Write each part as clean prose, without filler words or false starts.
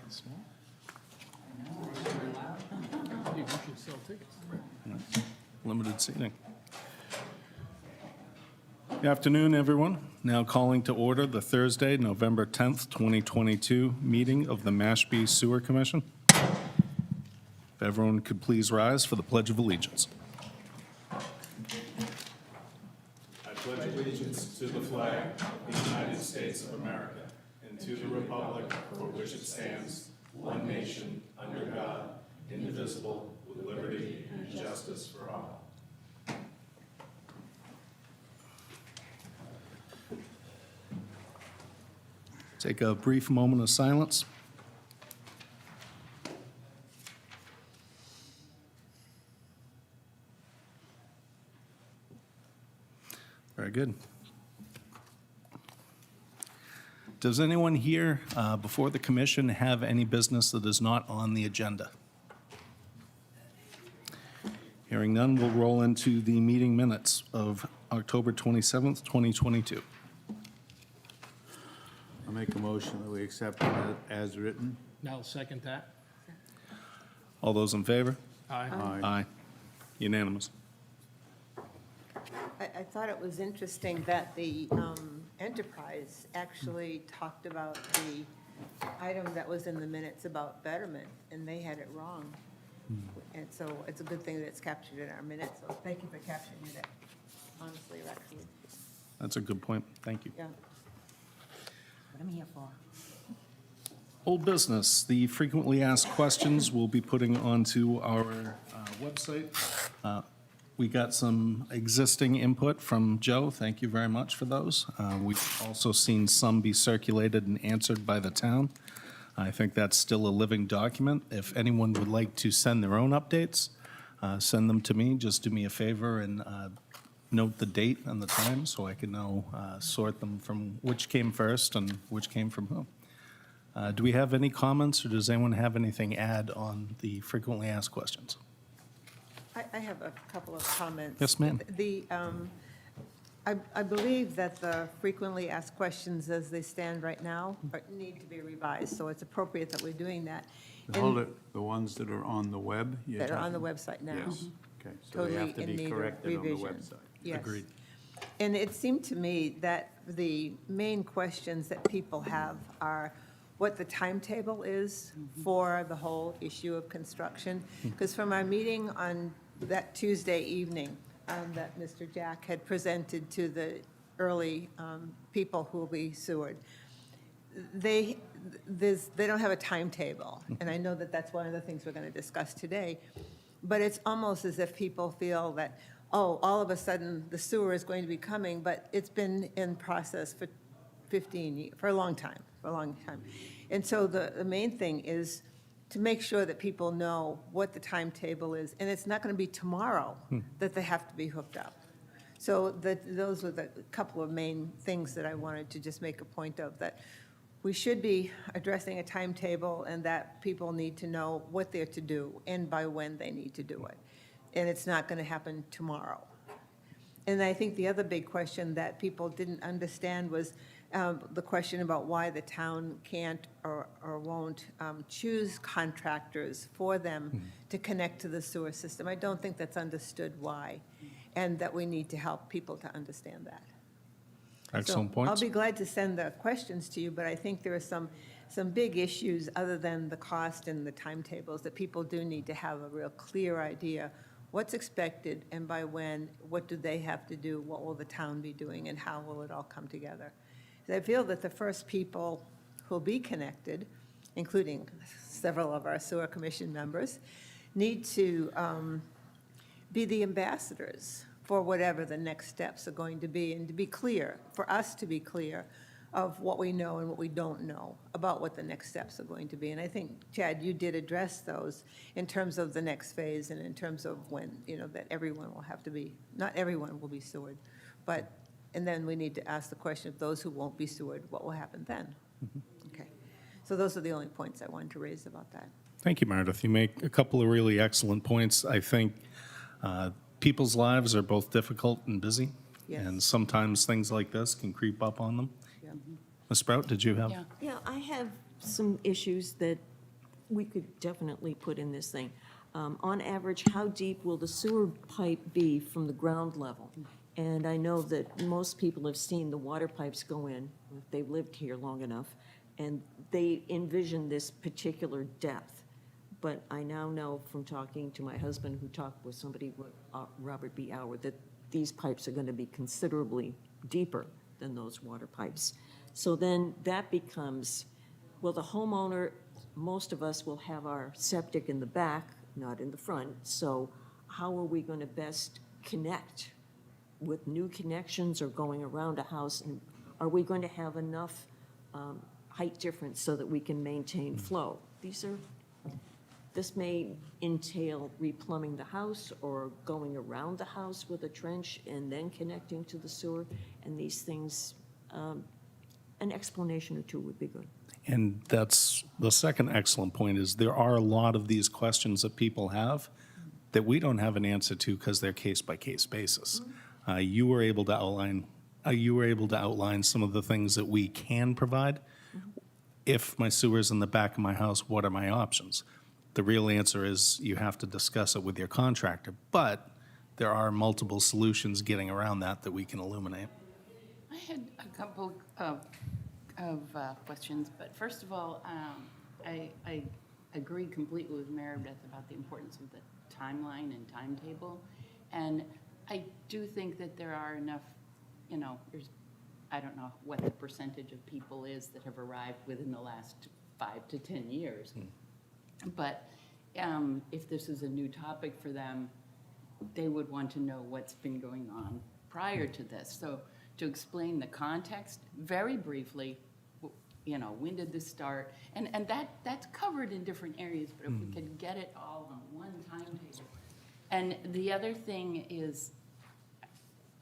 Small. You should sell tickets. Limited seating. Good afternoon, everyone. Now calling to order the Thursday, November 10th, 2022 meeting of the Mashpee Sewer Commission. If everyone could please rise for the Pledge of Allegiance. I pledge allegiance to the flag of the United States of America and to the republic for which it stands, one nation, under God, indivisible, with liberty and justice for all. Take a brief moment of silence. Very good. Does anyone here before the commission have any business that is not on the agenda? Hearing none, we'll roll into the meeting minutes of October 27th, 2022. I'll make a motion that we accept it as written. I'll second that. All those in favor? Aye. Aye. Unanimous. I thought it was interesting that the enterprise actually talked about the item that was in the minutes about betterment, and they had it wrong. And so it's a good thing that it's captured in our minutes, so thank you for capturing it, honestly, actually, That's a good point. Thank you. yeah. What I'm here for. Old business, the frequently asked questions we'll be putting onto our website. We got some existing input from Joe. Thank you very much for those. We've also seen some be circulated and answered by the town. I think that's still a living document. If anyone would like to send their own updates, send them to me. Just do me a favor and note the date and the time so I can know, sort them from which came first and which came from who. Do we have any comments, or does anyone have anything to add on the frequently asked questions? I have a couple of comments. Yes, ma'am. I believe that the frequently asked questions as they stand right now need to be revised, so it's appropriate that we're doing that. Hold it, the ones that are on the web? you're That are on the talking- website now. Yes, okay, so they Totally have to in be need of corrected on the revision. website. Yes. Agreed. And it seemed to me that the main questions that people have are what the timetable is for the whole issue of construction. Because from our meeting on that Tuesday evening, that Mr. Jack had presented to the early people who will be sewered, they don't have a timetable. And I know that that's one of the things we're going to discuss today. But it's almost as if people feel that, oh, all of a sudden, the sewer is going to be coming, but it's been in process for 15 years, for a long time. And so the main thing is to make sure that people know what the timetable is, and it's not going to be tomorrow that they have to be hooked up. So those were the couple of main things that I wanted to just make a point of, that we should be addressing a timetable and that people need to know what they're to do and by when they need to do it. And it's not going to happen tomorrow. And I think the other big question that people didn't understand was the question about why the town can't or won't choose contractors for them to connect to the sewer system. I don't think that's understood why, and that we need to help people to understand that. Excellent So points. I'll be glad to send the questions to you, but I think there are some big issues other than the cost and the timetables that people do need to have a real clear idea what's expected and by when, what do they have to do, what will the town be doing, and how will it all come together. I feel that the first people who'll be connected, including several of our sewer commission members, need to be the ambassadors for whatever the next steps are going to be, and to be clear, for us to be clear of what we know and what we don't know about what the next steps are going to be. And I think, Chad, you did address those in terms of the next phase and in terms of when, that everyone will have to be, not everyone will be sewered, but, and then we need to ask the question of those who won't be sewered, what will happen then? Okay. So those are the only points I wanted to raise about that. Thank you, Meredith. You make a couple of really excellent points. I think people's lives are both difficult and busy. Yes. And sometimes things like this can creep up on them. Yeah. Ms. Sprout, did you have? Yeah. Yeah, I have some issues that we could definitely put in this thing. On average, how deep will the sewer pipe be from the ground level? And I know that most people have seen the water pipes go in, if they've lived here long enough, and they envision this particular depth. But I now know from talking to my husband, who talked with somebody, Robert B. Howard, that these pipes are going to be considerably deeper than those water pipes. So then that becomes, well, the homeowner, most of us will have our septic in the back, not in the front. So how are we going to best connect with new connections or going around a house? And are we going to have enough height difference so that we can maintain flow? This may entail replumbing the house or going around the house with a trench and then connecting to the sewer. And these things, an explanation or two would be good. And that's the second excellent point, is there are a lot of these questions that people have that we don't have an answer to because they're case-by-case basis. You were able to outline some of the things that we can provide. If my sewer's in the back of my house, what are my options? The real answer is you have to discuss it with your contractor, but there are multiple solutions getting around that we can illuminate. I had a couple of questions, but first of all, I agree completely with Meredith about the importance of the timeline and timetable, and I do think that there are enough, I don't know what the percentage of people is that have arrived within the last 5 to 10 years, but if this is a new topic for them, they would want to know what's been going on prior to this. So to explain the context very briefly, when did this start? And that's covered in different areas, but if we could get it all on one timetable. And the other thing is,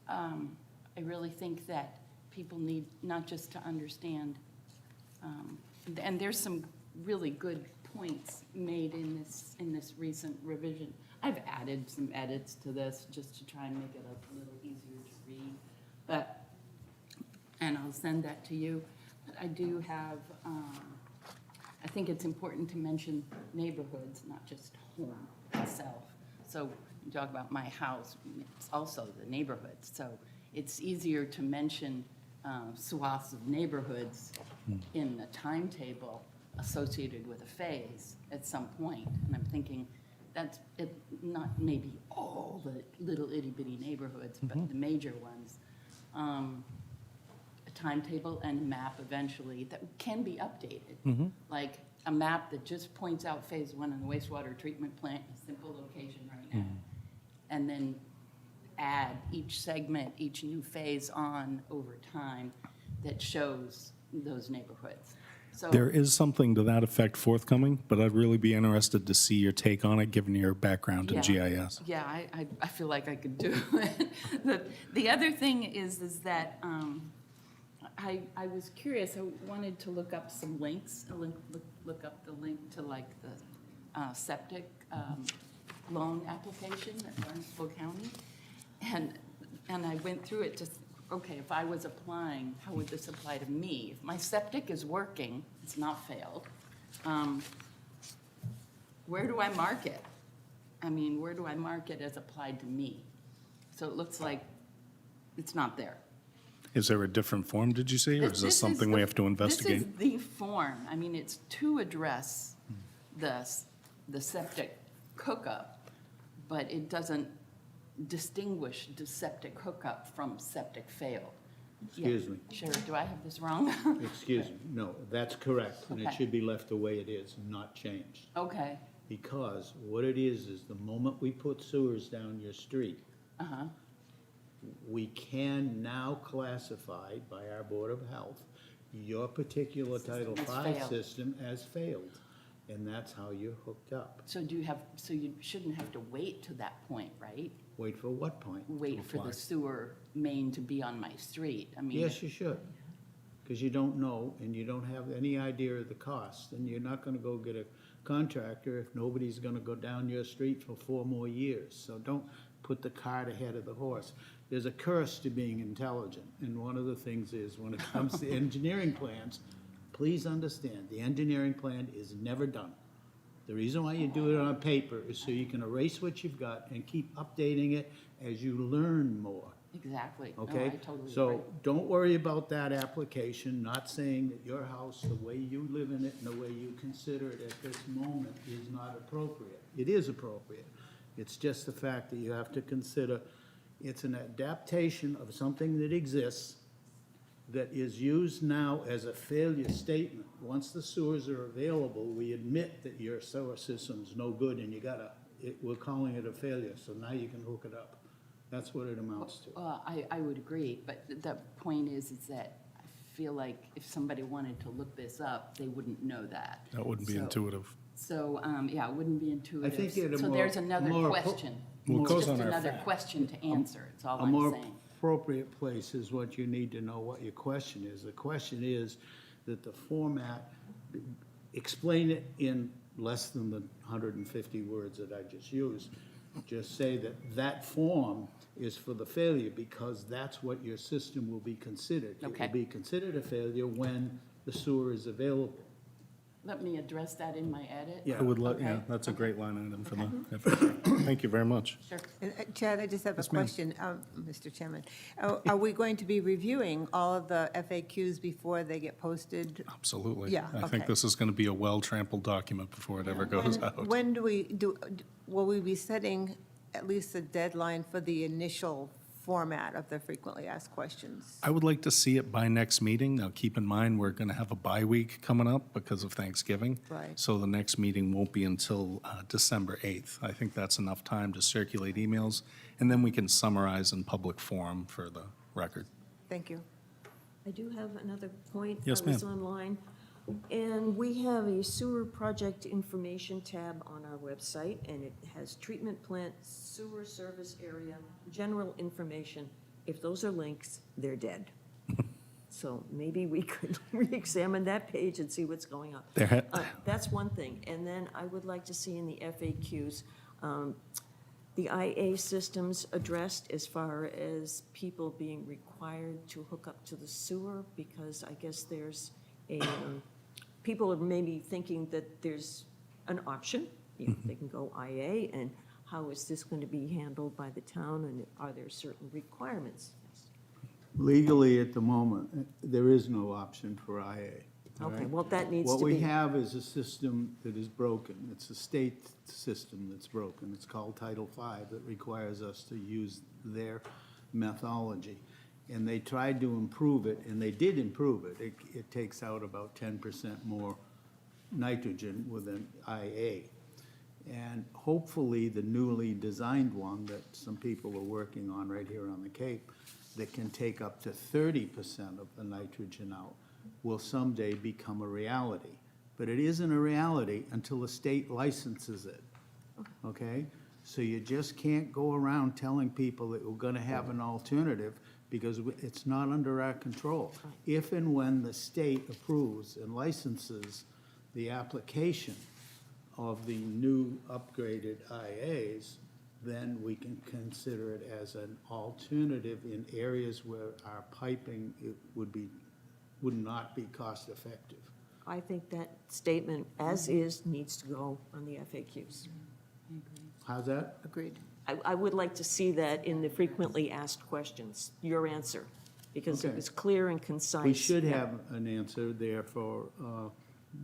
I really think that people need not just to understand, and there's some really good points made in this recent revision. I've added some edits to this just to try and make it a little easier to read, and I'll send that to you. But I do have, I think it's important to mention neighborhoods, not just home itself. So you talk about my house, it's also the neighborhoods. So it's easier to mention swaths of neighborhoods in the timetable associated with a phase at some point. And I'm thinking that's not maybe all the little itty bitty neighborhoods, but the major ones. A timetable and a map eventually that can be updated. Like a map that just points out phase 1 in the wastewater treatment plant, a simple location right now. And then add each segment, each new phase on over time that shows those neighborhoods. So There is something to that effect forthcoming, but I'd really be interested to see your take on it, given your background in GIS. Yeah, I feel like I could do it. The other thing is that I was curious. I wanted to look up some links. Look up the link to like the septic loan application at Barnstable County, and I went through it to. Okay, if I was applying, how would this apply to me? If my septic is working, it's not failed, where do I mark it? I mean, where do I mark it as applied to me? So it looks like it's not there. Is there a different form, did you say, or is this something we have to investigate? This is the form. I mean, it's to address the septic hookup, but it doesn't distinguish the septic hookup from septic failed. Excuse me. Sure, do I have this wrong? Excuse me, no, that's correct, and it Okay. should be left the way it is, not changed. Okay, Because what it is the moment we put sewers down your street, uh-huh, we can now classify by our Board of Health your particular Title System has V failed. system as failed, and that's how you're hooked up. so you shouldn't have to wait to that point, right? Wait for what point? to Wait for apply? the sewer main to be on my street, I mean. Yes, you should, because you don't know, and you don't have any idea of the cost, and you're not gonna go get a contractor if nobody's gonna go down your street for 4 more years. So don't put the cart ahead of the horse. There's a curse to being intelligent, and one of the things is, when it comes to engineering plans, please understand, the engineering plan is never done. The reason why you do it on paper is so you can erase what you've got and keep updating it as you learn more. Exactly. No, Okay? I totally agree. So don't worry about that application, not saying that your house, the way you live in it and the way you consider it at this moment is not appropriate. It is appropriate. It's just the fact that you have to consider it's an adaptation of something that exists that is used now as a failure statement. Once the sewers are available, we admit that your sewer system's no good and you gotta, we're calling it a failure, so now you can hook it up. That's what it amounts to. I would agree, but the point is that I feel like if somebody wanted to look this up, they wouldn't know that. That wouldn't be So- intuitive. So, yeah, it wouldn't be intuitive. think it So more- there's another more- question. Well, it goes Just on our another fact. question to answer, it's all A I'm more saying. appropriate place is what you need to know what your question is. The question is that the format, explain it in less than the 150 words that I just used. Just say that that form is for the failure because that's what your system will be considered. It Okay. will be considered a failure when the sewer is available. Let me address that in my edit. Yeah. I would let, yeah, Okay. that's a great line item for the FAQ. Thank you very much. Sure. And, Chad, I just have a Yes, ma'am. question, Mr. Chairman. Are we going to be reviewing all of the FAQs before they get posted? Absolutely. Yeah, I think okay. this is going to be a well-trampled document before it ever goes out. When do will we be setting at least a deadline for the initial format of the frequently asked questions? I would like to see it by next meeting. Now, keep in mind, we're going to have a bye week coming up because of Thanksgiving. Right. So the next meeting won't be until December 8th. I think that's enough time to circulate emails, and then we can summarize in public forum for the record. Thank you. I do have another point. Yes, I was ma'am. online, and we have a sewer project information tab on our website, and it has treatment plant, sewer service area, general information. If those are links, they're dead. So maybe we could re-examine that page and see what's going on. That's one thing. And then I would like to see in the FAQs, the IA systems addressed as far as people being required to hook up to the sewer, because I guess there's a, people are maybe thinking that there's an option, you know, they can go IA, and how is this going to be handled by the town, and are there certain requirements? Legally, at the moment, there is no option for IA. all Okay, right? well, that needs to What we be, have is a system that is broken. It's a state system that's broken. It's called Title V that requires us to use their methodology. And they tried to improve it, and they did improve it. It takes out about 10% more nitrogen with an IA. And hopefully, the newly designed one that some people are working on right here on the Cape, that can take up to 30% of the nitrogen out, will someday become a reality. But it isn't a reality until the state licenses it, okay? So you just can't go around telling people that we're gonna have an alternative, because it's not under our control. If and when the state approves and licenses the application of the new upgraded IAs, then we can consider it as an alternative in areas where our piping would not be cost effective. I think that statement, as is, needs to go on the FAQs. How's that? Agreed. I would like to see that in the frequently asked questions, your answer, because it Okay. was clear and concise. We should Yeah. have an answer there for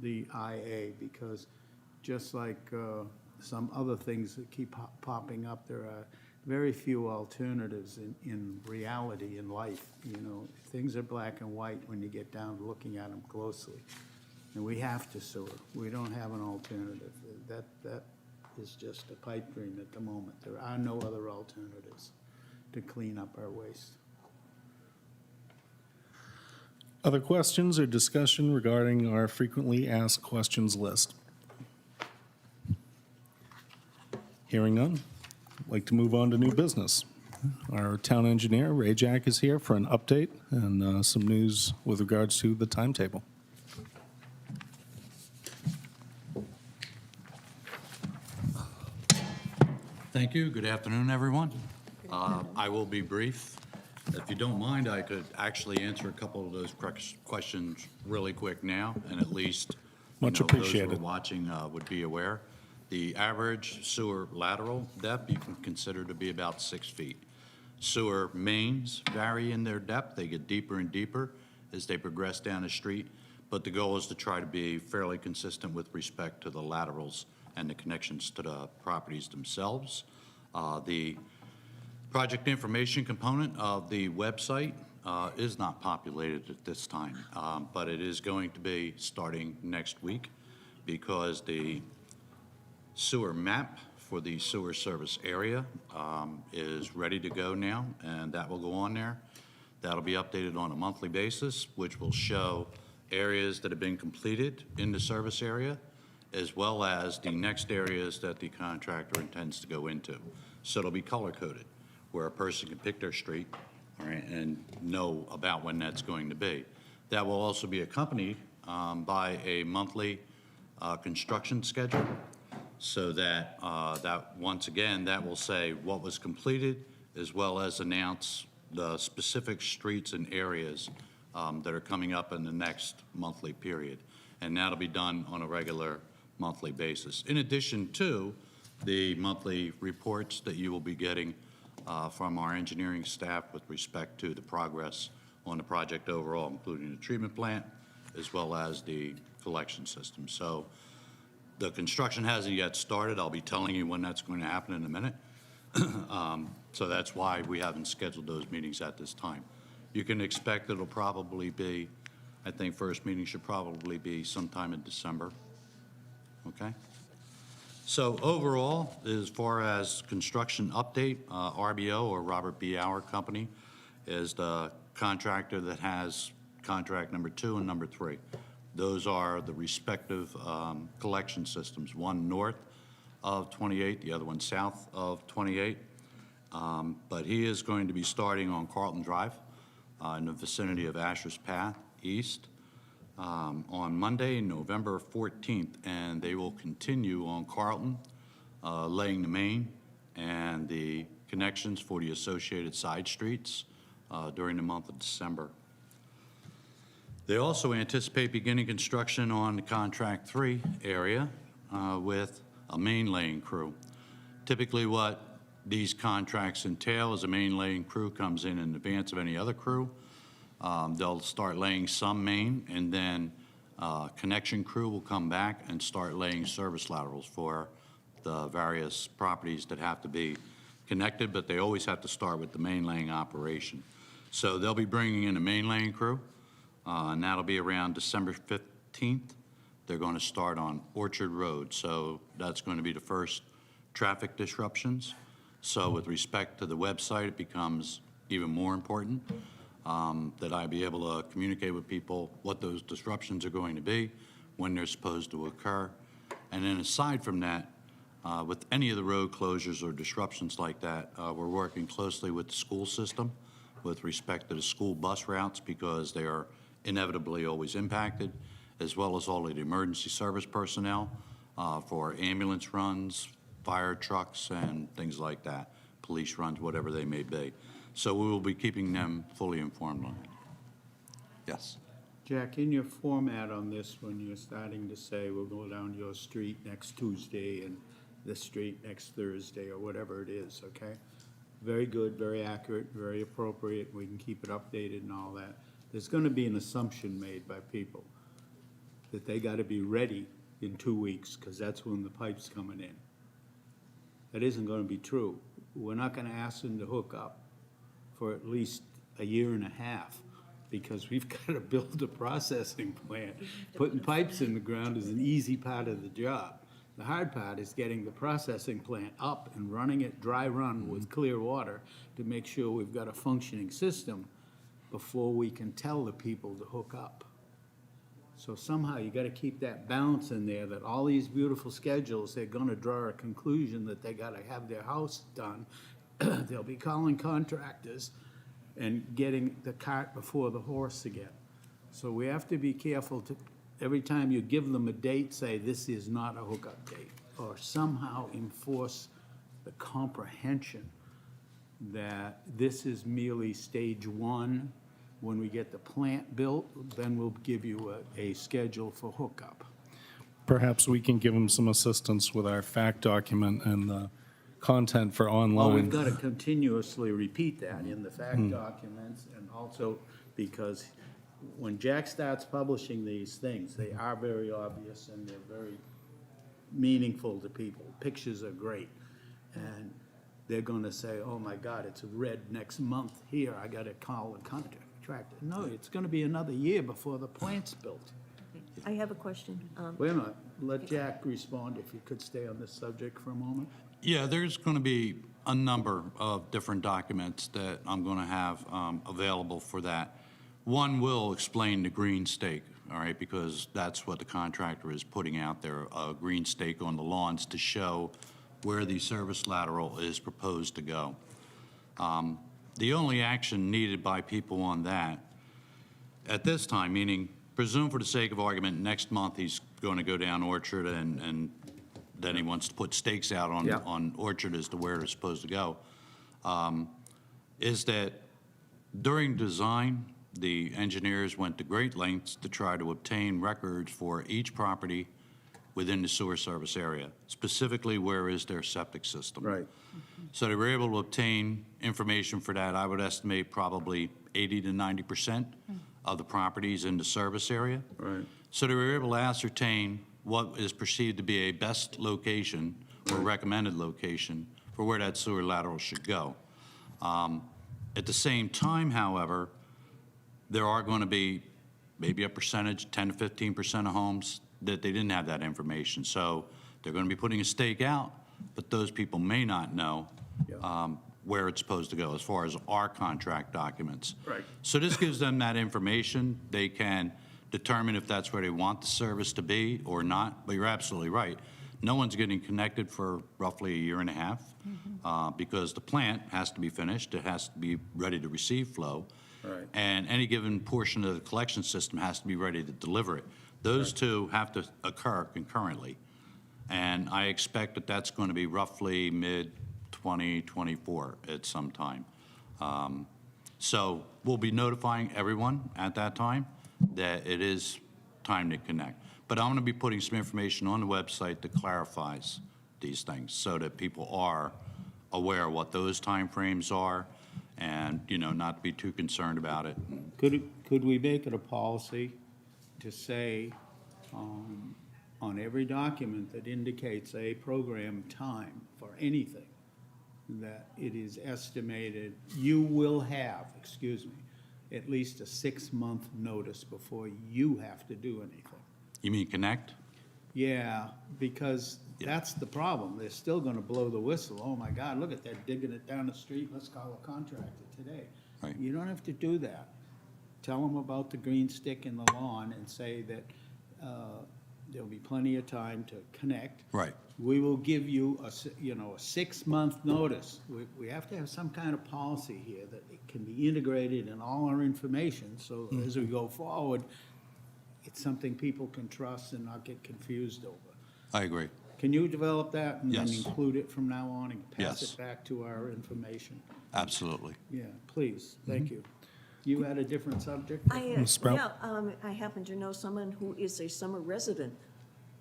the IA, because just like some other things that keep popping up, there are very few alternatives in reality in life. You know, things are black and white when you get down to looking at them closely. And we have to sewer. We don't have an alternative. That is just a pipe dream at the moment. There are no other alternatives to clean up our waste. Other questions or discussion regarding our frequently asked questions list? Hearing none, I'd like to move on to new business. Our town engineer, Ray Jack, is here for an update and some news with regards to the timetable. Thank you. Good afternoon, everyone. I will be brief. If you don't mind, I could actually answer a couple of those questions really quick now, and at least Much those who appreciated. are watching would be aware. The average sewer lateral depth you can consider to be about 6 feet. Sewer mains vary in their depth. They get deeper and deeper as they progress down the street, but the goal is to try to be fairly consistent with respect to the laterals and the connections to the properties themselves. The project information component of the website is not populated at this time, but it is going to be starting next week because the sewer map for the sewer service area is ready to go now, and that will go on there. That'll be updated on a monthly basis, which will show areas that have been completed in the service area, as well as the next areas that the contractor intends to go into. So it'll be color-coded, where a person can pick their street, all right, and know about when that's going to be. That will also be accompanied by a monthly construction schedule, so that, once again, that will say what was completed, as well as announce the specific streets and areas that are coming up in the next monthly period. And that'll be done on a regular monthly basis. In addition to the monthly reports that you will be getting from our engineering staff with respect to the progress on the project overall, including the treatment plant, as well as the collection system. So the construction hasn't yet started. I'll be telling you when that's going to happen in a minute. So that's why we haven't scheduled those meetings at this time. You can expect it'll probably be, I think first meeting should probably be sometime in December. Okay? So overall, as far as construction update, RBO, or Robert B. Auer Company, is the contractor that has contract number 2 and number 3. Those are the respective collection systems, one north of 28, the other one south of 28. But he is going to be starting on Carlton Drive in the vicinity of Asher's Path East on Monday, November 14th, and they will continue on Carlton, laying the main and the connections for the associated side streets during the month of December. They also anticipate beginning construction on the Contract 3 area with a main laying crew. Typically what these contracts entail is a main laying crew comes in advance of any other crew. They'll start laying some main, and then connection crew will come back and start laying service laterals for the various properties that have to be connected, but they always have to start with the main laying operation. So they'll be bringing in a main laying crew, and that'll be around December 15th. They're going to start on Orchard Road, so that's going to be the first traffic disruptions. So with respect to the website, it becomes even more important that I be able to communicate with people what those disruptions are going to be, when they're supposed to occur. And then aside from that, with any of the road closures or disruptions like that, we're working closely with the school system with respect to the school bus routes, because they are inevitably always impacted, as well as all of the emergency service personnel for ambulance runs, fire trucks, and things like that, police runs, whatever they may be. So we will be keeping them fully informed on it. Yes. Jack, in your format on this one, you're starting to say, we'll go down your street next Tuesday and this street next Thursday, or whatever it is, okay? Very good, very accurate, very appropriate. We can keep it updated and all that. There's gonna be an assumption made by people that they gotta be ready in 2 weeks, because that's when the pipe's coming in. That isn't gonna be true. We're not gonna ask them to hook up for at least a year and a half, because we've gotta build a processing plant. Putting pipes in the ground is an easy part of the job. The hard part is getting the processing plant up and running it dry run with clear water to make sure we've got a functioning system before we can tell the people to hook up. So somehow you gotta keep that balance in there, that all these beautiful schedules, they're gonna draw a conclusion that they gotta have their house done. They'll be calling contractors and getting the cart before the horse again. So we have to be careful to, every time you give them a date, say this is not a hookup date, or somehow enforce the comprehension that this is merely stage 1. When we get the plant built, then we'll give you a schedule for hookup. Perhaps we can give them some assistance with our fact document and the content for Well, we've online. got to continuously repeat that in the fact documents, and also because when Jack starts publishing these things, they are very obvious and they're very meaningful to people. Pictures are great, and they're going to say, oh my God, it's red next month here, I got to call the contractor. No, it's going to be another year before the plant's built. I have a question. Wait a minute, let Jack respond if you could stay on this subject for a moment. Yeah, there's going to be a number of different documents that I'm going to have available for that. One will explain the green stake, all right, because that's what the contractor is putting out there, a green stake on the lawns to show where the service lateral is proposed to go. The only action needed by people on that at this time, meaning presume for the sake of argument, next month he's going to go down Orchard and then he wants to put stakes out Yeah. on Orchard as to where it's supposed to go, is that during design, the engineers went to great lengths to try to obtain records for each property within the sewer service area, specifically where is their septic system. Right. So they were able to obtain information for that. I would estimate probably 80 to 90% of the properties in the service area. Right. So they were able to ascertain what is perceived to be a best location or recommended location for where that sewer lateral should go. At the same time, however, there are going to be maybe a percentage, 10 to 15% of homes that they didn't have that information. So they're going to be putting a stake out, but those people may not know where it's supposed to go as far as our contract documents. Right. So this gives them that information. They can determine if that's where they want the service to be or not. But you're absolutely right. No one's getting connected for roughly a year and a half because the plant has to be finished. It has to be ready to receive flow. Right. And any given portion of the collection system has to be ready to deliver it. Those two have to occur concurrently. And I expect that that's going to be roughly mid-2024 at some time. So we'll be notifying everyone at that time that it is time to connect. But I'm going to be putting some information on the website that clarifies these things so that people are aware of what those timeframes are and, you know, not to be too concerned about it. Could we make it a policy to say on every document that indicates a program time for anything, that it is estimated you will have, at least a 6-month notice before you have to do anything? You mean connect? Yeah, because that's the problem. They're still gonna blow the whistle. Oh my God, look at that, digging it down the street, let's call a contractor today. Right. You don't have to do that. Tell them about the green stick in the lawn and say that there'll be plenty of time to connect. Right. We will give you a 6-month notice. We have to have some kind of policy here that it can be integrated in all our information, so as we go forward, it's something people can trust and not get confused over. I agree. Can you develop that and then Yes. include it from now on and pass Yes. it back to our information? Absolutely. Yeah, please, thank you. You had a different subject? Ms. Sprout? Yeah, I happen to know someone who is a summer resident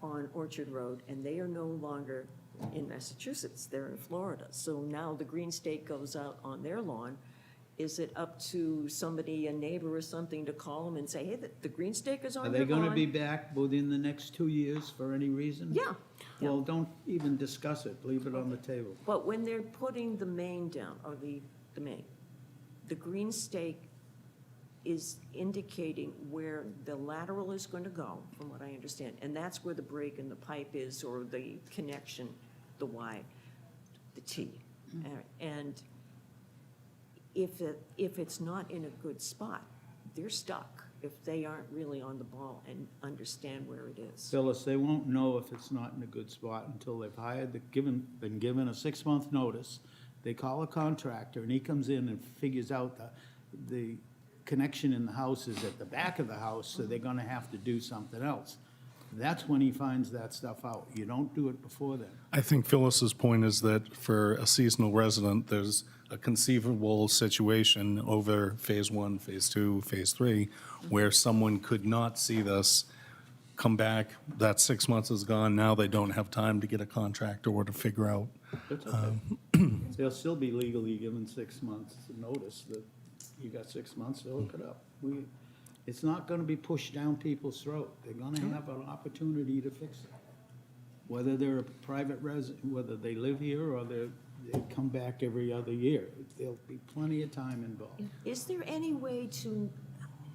on Orchard Road, and they are no longer in Massachusetts, they're in Florida. So now the green stake goes out on their lawn. Is it up to somebody, a neighbor or something, to call them and say, hey, the green stake is Are on they your lawn? gonna be back within the next 2 years for any reason? Yeah, yeah. Well, don't even discuss it, leave it on the table. But when they're putting the main down, or the main, the green stake is indicating where the lateral is going to go, from what I understand, and that's where the break in the pipe is, or the connection, the Y, the T. And if it's not in a good spot, they're stuck if they aren't really on the ball and understand where it is. Phyllis, they won't know if it's not in a good spot until they've been given a 6-month notice. They call a contractor, and he comes in and figures out the connection in the house is at the back of the house, so they're gonna have to do something else. That's when he finds that stuff out. You don't do it before then. I think Phyllis's point is that for a seasonal resident, there's a conceivable situation over Phase 1, Phase 2, Phase 3, where someone could not see this come back, that 6 months is gone, now they don't have time to get a contractor or to figure out. That's okay. They'll still be legally given 6 months notice that you got 6 months to hook it up. It's not gonna be pushed down people's throat. They're gonna have an opportunity to fix it. Whether they're a private resident, whether they live here or they come back every other year, there'll be plenty of time involved. Is there any way to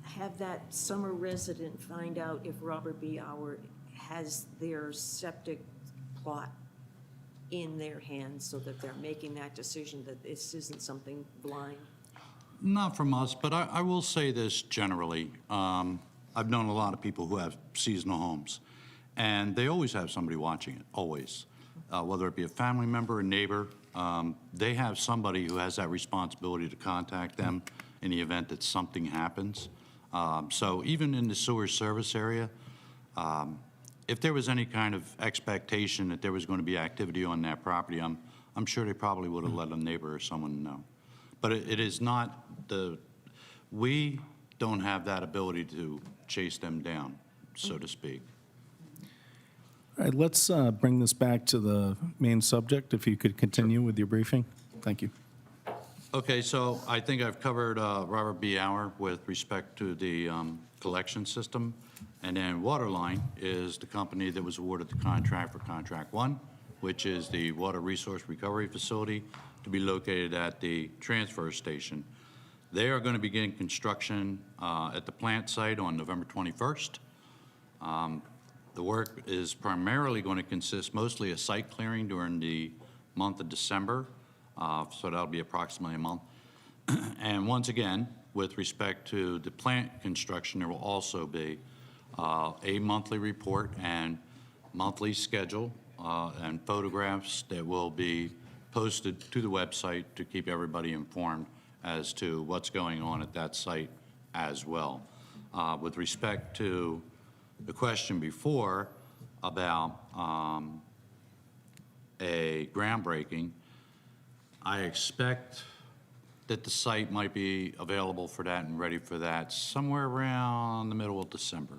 have that summer resident find out if Robert B. Howard has their septic plot in their hands so that they're making that decision, that this isn't something blind? Not from us, but I will say this generally. I've known a lot of people who have seasonal homes, and they always have somebody watching it, always. Whether it be a family member, a neighbor, they have somebody who has that responsibility to contact them in the event that something happens. So even in the sewer service area, if there was any kind of expectation that there was going to be activity on that property, I'm sure they probably would have let a neighbor or someone know. But it is not we don't have that ability to chase them down, so to speak. All right, let's bring this back to the main subject, if you could continue with your briefing. Thank you. Okay, so I think I've covered Robert B. Hour with respect to the collection system. And then Waterline is the company that was awarded the contract for Contract 1, which is the Water Resource Recovery Facility to be located at the transfer station. They are going to begin construction at the plant site on November 21st. The work is primarily going to consist mostly of site clearing during the month of December, so that'll be approximately a month. And once again, with respect to the plant construction, there will also be a monthly report and monthly schedule and photographs that will be posted to the website to keep everybody informed as to what's going on at that site as well. With respect to the question before about a groundbreaking, I expect that the site might be available for that and ready for that somewhere around the middle of December.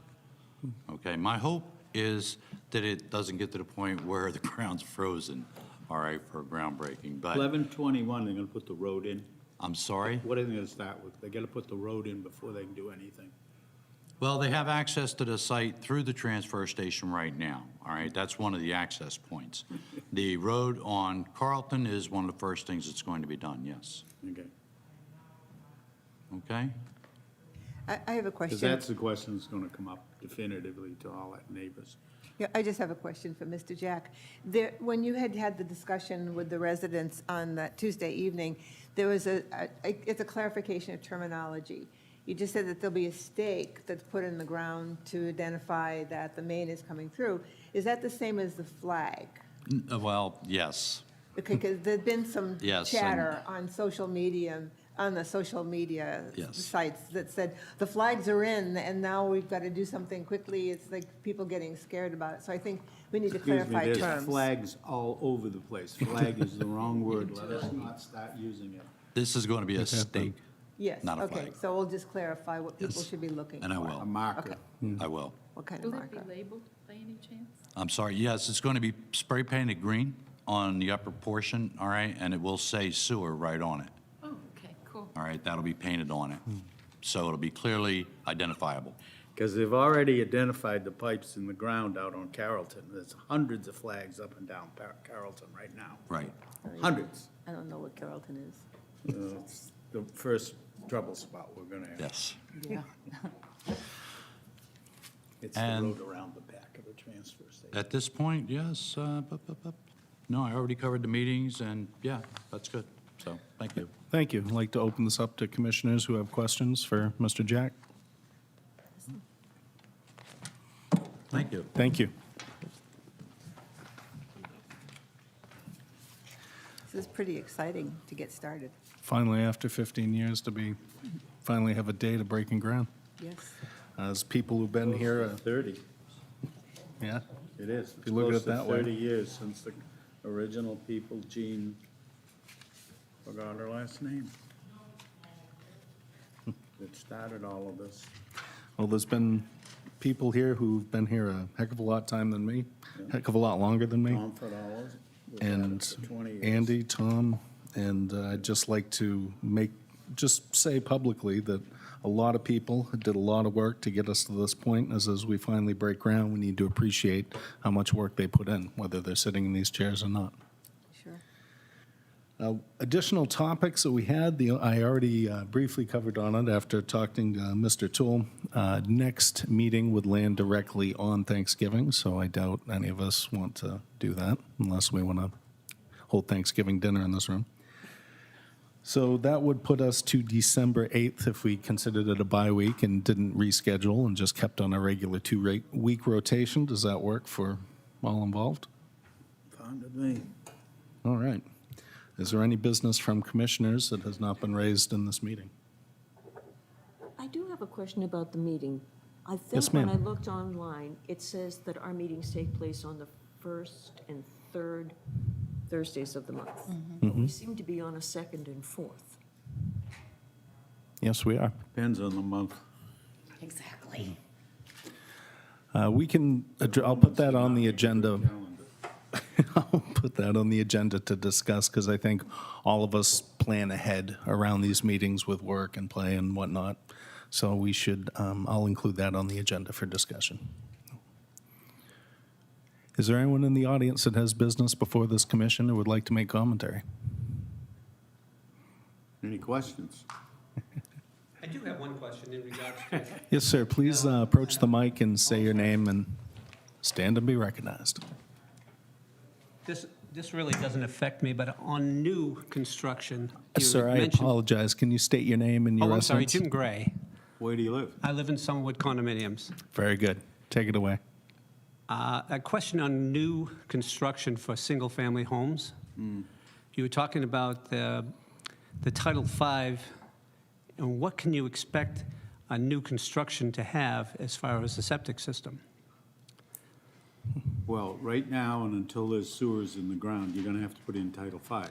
Okay, my hope is that it doesn't get to the point where the ground's frozen, all right, for groundbreaking, but 11/21, they're gonna put the road in. I'm sorry? What are they gonna start with? They gotta put the road in before they can do anything. Well, they have access to the site through the transfer station right now, all right? That's one of the access points. The road on Carlton is one of the first things that's going to be done, yes. Okay. Okay? I have a Because question. that's the question that's gonna come up definitively to all our neighbors. Yeah, I just have a question for Mr. Jack. There, when you had the discussion with the residents on that Tuesday evening, there was it's a clarification of terminology. You just said that there'll be a stake that's put in the ground to identify that the main is coming through. Is that the same as the flag? Well, yes. Okay, because there's been some Yes, chatter on social media, on the social media Yes. sites that said, the flags are in, and now we've got to do something quickly. It's like people getting scared about it. So I think we need to Excuse me, clarify there's terms. flags all over the place. Flag is the wrong word. Let us not start using it. This is going to be a stake, Yes, not a okay, flag. so we'll just clarify what people Yes. should be looking for. and I A will. marker. I will. What kind of Will it be marker? labeled by any chance? I'm sorry, yes, it's going to be spray painted green on the upper portion, all right? And it will say sewer right on it, Oh, okay, cool. all right? That'll be painted on it. So it'll be clearly identifiable. Because they've already identified the pipes in the ground out on Carrollton. There's hundreds of flags up and down Carrollton right now. Right. Hundreds. I don't know what Carrollton is. It's the first trouble spot we're gonna have. Yes. Yeah. It's the And- road around the back of the transfer station. At this point, yes, no, I already covered the meetings, and yeah, that's good. So, thank you. Thank you. I'd like to open this up to commissioners who have questions for Mr. Jack. Thank you. Thank you. This is pretty exciting to get started. Finally, after 15 years, finally have a day to breaking ground. Yes. As people who've been here, 30, yeah, it is. you look at It's it that close way. to 30 years since the original people, Jean, forgot her last name, that started all of this. well, there's been people here who've been here a heck of a lot time than me, heck of a lot longer than me. Tom Fidalgo was at it And for 20 years. Andy, Tom, and I'd just like to just say publicly that a lot of people did a lot of work to get us to this point. As we finally break ground, we need to appreciate how much work they put in, whether they're sitting in these chairs or not. Sure. Additional topics that we had, I already briefly covered on it after talking to Mr. Toole. Next meeting would land directly on Thanksgiving, so I doubt any of us want to do that unless we want to hold Thanksgiving dinner in this room. So that would put us to December 8th if we considered it a bye week and didn't reschedule and just kept on a regular 2-week rotation. Does that work for all involved? Fine with me. All right. Is there any business from commissioners that has not been raised in this meeting? I do have a question about the meeting. I Yes, think when I ma'am. looked online, it says that our meetings take place on the first and third Thursdays of the month. But we seem to be on a second and fourth. Yes, we are. Depends on the month. Exactly. We can, I'll put that on the agenda. I'll put that on the agenda to discuss, because I think all of us plan ahead around these meetings with work and play and whatnot. So we should, I'll include that on the agenda for discussion. Is there anyone in the audience that has business before this commission who would like to make commentary? Any questions? I do have one question in regards to, Yes, sir. Please approach the mic and say your name and stand and be recognized. this really doesn't affect me, but on new construction, you Sir, I mentioned. apologize. Can you state your name and your Oh, I'm sorry, residence? Jim Gray. Where do you live? I live in Summerwood condominiums. Very good. Take it away. A question on new construction for single-family homes. You were talking about the Title V, and what can you expect a new construction to have as far as the septic system? Well, right now, and until there's sewers in the ground, you're gonna have to put in Title V,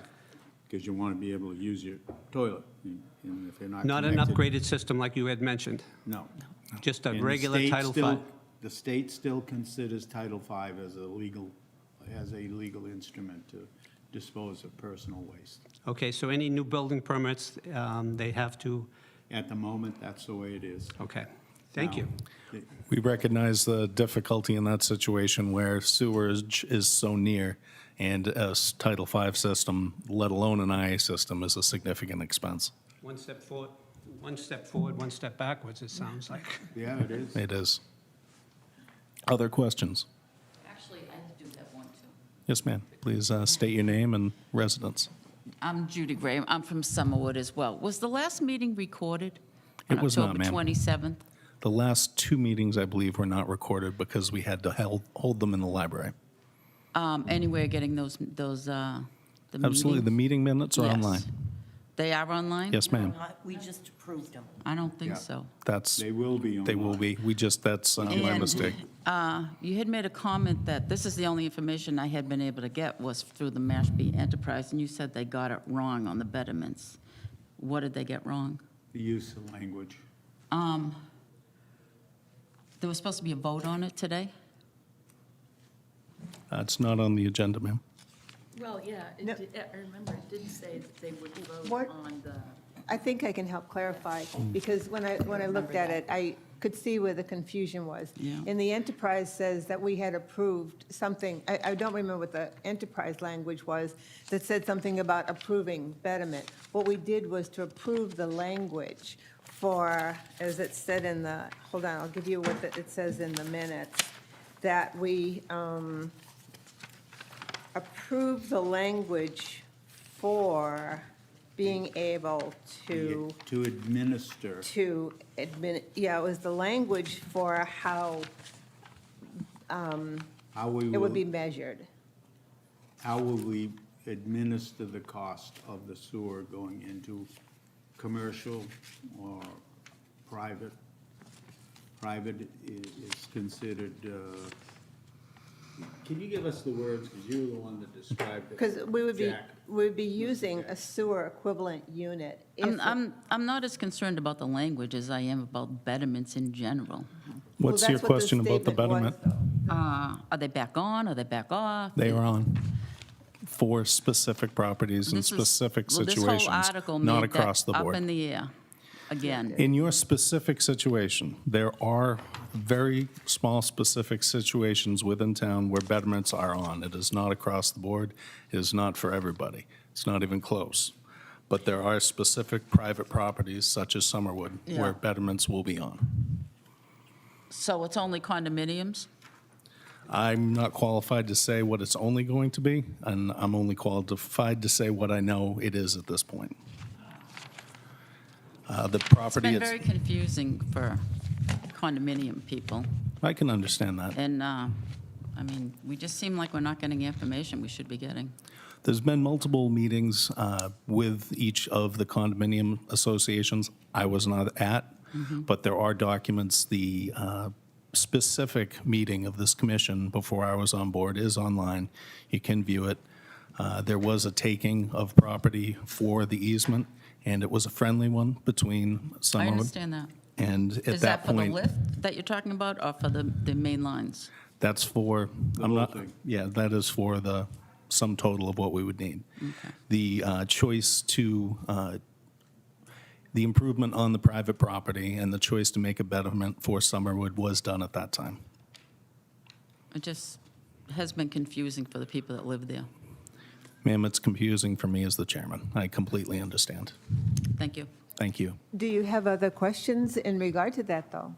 because you wanna be able to use your toilet, and if they're not Not an connected- upgraded system like you had mentioned, No. just a And the regular state Title still- V. The state still considers Title V as a legal instrument to dispose of personal waste. Okay, so any new building permits, they have to, At the moment, that's the way it is. okay, thank you. Now, We recognize the difficulty in that situation where sewerage is so near, and a Title V system, let alone an IA system, is a significant expense. One step forward, one step backwards, it sounds like. Yeah, it is. It is. Other questions? Actually, I do have one, too. Yes, ma'am. Please state your name and residence. I'm Judy Graham. I'm from Summerwood as well. Was the last meeting recorded? It was not, On ma'am. October 27th? The last 2 meetings, I believe, were not recorded because we had to hold them in the library. Anywhere getting those, the Absolutely. The meetings? meeting minutes are Yes. online. They are online? Yes, ma'am. We just approved them. I don't think Yeah. so. That's, They will be they will online. be. We just, that's my And, mistake. You had made a comment that this is the only information I had been able to get was through the Mashpee Enterprise, and you said they got it wrong on the betterments. What did they get wrong? The use of language. There was supposed to be a vote on it today? It's not on the agenda, ma'am. Well, yeah, No. I remember it did say that they would vote What- on the, I think I can help clarify, because when I looked at it, I could see where the confusion was. Yeah. And the enterprise says that we had approved something, I don't remember what the enterprise language was, that said something about approving betterment. What we did was to approve the language for, as it said in the, hold on, I'll give you what it says in the minutes, that we approved the language for being able to administer. yeah, it was the language for how How we it would be will, measured. how will we administer the cost of the sewer going into commercial or private? Private is considered, can you give us the words, because you were the one that described it. Because we'd Jack. be using a sewer equivalent unit. if I'm not as concerned about the language as I am about betterments in general. What's your question about the betterment? Are they back on? Are they back off? They are on for specific properties and This is- specific well, situations, This whole article not made across that the up board. in the air, again. In your specific situation, there are very small specific situations within town where betterments are on. It is not across the board. It is not for everybody. It's not even close. But there are specific private properties, such as Summerwood, Yeah. where betterments will be on. So it's only condominiums? I'm not qualified to say what it's only going to be, and I'm only qualified to say what I know it is at this point. The It's property, been very confusing for condominium people. I can understand that. And, I mean, we just seem like we're not getting the information we should be getting. There's been multiple meetings with each of the condominium associations I was not at, but there are documents. The specific meeting of this commission before I was on board is online. You can view it. There was a taking of property for the easement, and it was a friendly one between I Summerwood. understand that. And at Is that that for the point, lift that you're talking about, or for the main lines? that's for, I'm whole not, thing. yeah, that is for the sum total of what we would need. The choice to, the improvement on the private property and the choice to make a betterment for Summerwood was done at that time. It just has been confusing for the people that live there. Ma'am, it's confusing for me as the chairman. I completely understand. Thank you. Thank you. Do you have other questions in regard to that, though?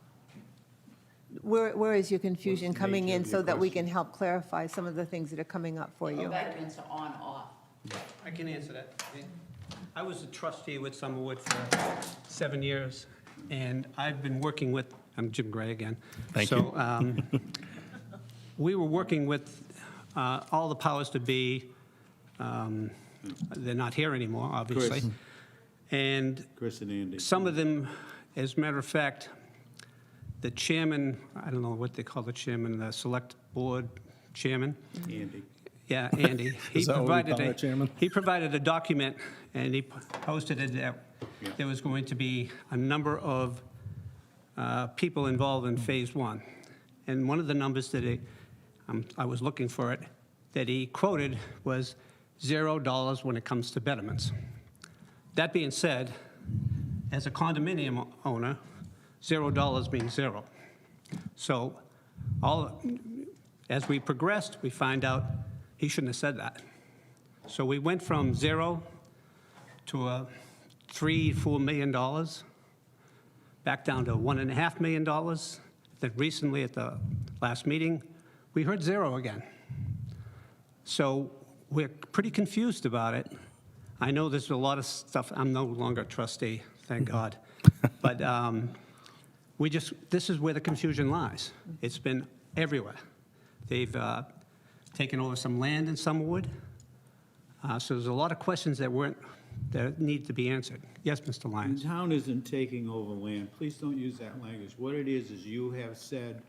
Where is your confusion What's the coming nature in of so your that we question? can help clarify some of the things that are coming up for you? back into on, off. I can answer that. I was a trustee with Summerwood for 7 years, and I've been working with, I'm Jim Gray again. Thank you. So we were working with all the powers to be. They're not here anymore, obviously. Chris. And Chris and Andy. some of them, as a matter of fact, the chairman, I don't know what they call the chairman, the select board chairman. Andy. Yeah, Andy. Is that what we call it, Chairman? He provided a document, and he posted it that there was going to be a number of people involved in Phase 1. And one of the numbers that I was looking for it, that he quoted was $0 when it comes to betterments. That being said, as a condominium owner, $0 means zero. So as we progressed, we find out he shouldn't have said that. So we went from zero to a $3-4 million, back down to $1.5 million. Then recently, at the last meeting, we heard zero again. So we're pretty confused about it. I know there's a lot of stuff. I'm no longer a trustee, thank God. But this is where the confusion lies. It's been everywhere. They've taken over some land in Summerwood. So there's a lot of questions that need to be answered. Yes, Mr. The Lyons? town isn't taking over land. Please don't use that language. What it is you have said,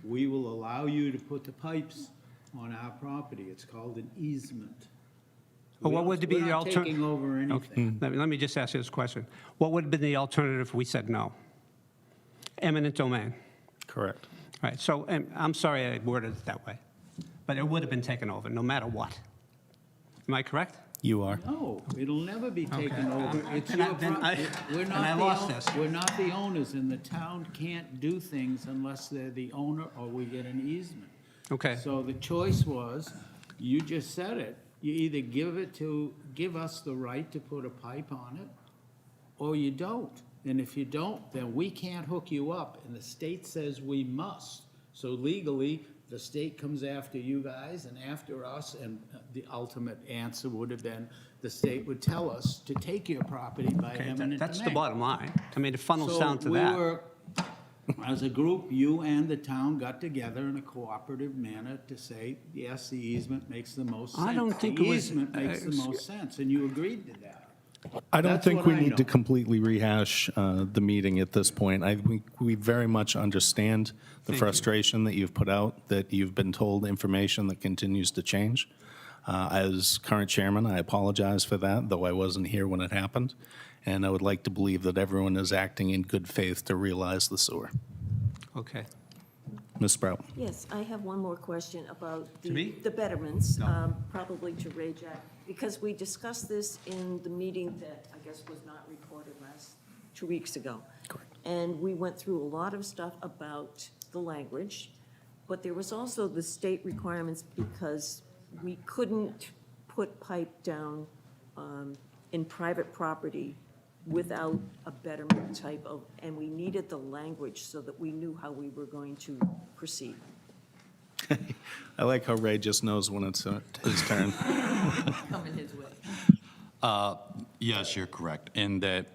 we will allow you to put the pipes on our property. It's called an easement. Well, what would be the We're not alternative? taking over anything. Let me just ask you this question. What would have been the alternative if we said no? Eminent domain. Correct. Right, so I'm sorry I worded it that way, but it would have been taken over no matter what. Am I correct? You are. No, it'll never be taken over. It's then your I- then I- We're then not I the lost own- this. We're not the owners, and the town can't do things unless they're the owner or we get an easement. Okay. So the choice was, you just said it, you either give us the right to put a pipe on it, or you don't. And if you don't, then we can't hook you up, and the state says we must. So legally, the state comes after you guys and after us, and the ultimate answer would have been, the state would tell us to take your property by Okay, eminent domain. that's the bottom line. I mean, it funnels down to So we that. were, as a group, you and the town got together in a cooperative manner to say, yes, the easement makes the most sense. I don't think it was- The easement makes the most sense, and you agreed to that. I don't That's think what we I need to know. completely rehash the meeting at this point. We very much understand the Thank you. frustration that you've put out, that you've been told information that continues to change. As current chairman, I apologize for that, though I wasn't here when it happened. And I would like to believe that everyone is acting in good faith to realize the sewer. Okay. Ms. Sprout? Yes, I have one more question about me? the betterments, probably to Ray Jack, because we discussed this in the meeting that I guess was not recorded 2 weeks ago. Correct. And we went through a lot of stuff about the language, but there was also the state requirements because we couldn't put pipe down in private property without a betterment type of, and we needed the language so that we knew how we were going to proceed. I like how Ray just knows when it's his turn. Coming his way. Yes, you're correct, in that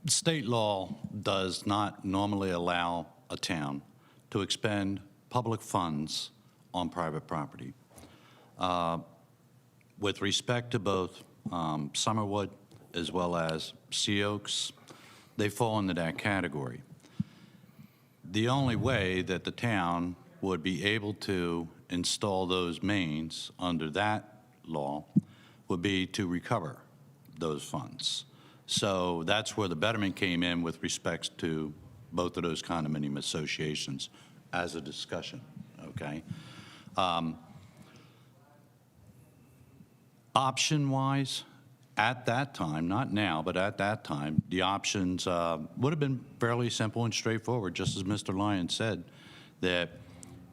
state law does not normally allow a town to expend public funds on private property. With respect to both Summerwood as well as Sea Oaks, they fall into that category. The only way that the town would be able to install those mains under that law would be to recover those funds. So that's where the betterment came in with respects to both of those condominium associations as a discussion, okay? Option-wise, at that time, not now, but at that time, the options would have been fairly simple and straightforward, just as Mr. Lyon said, that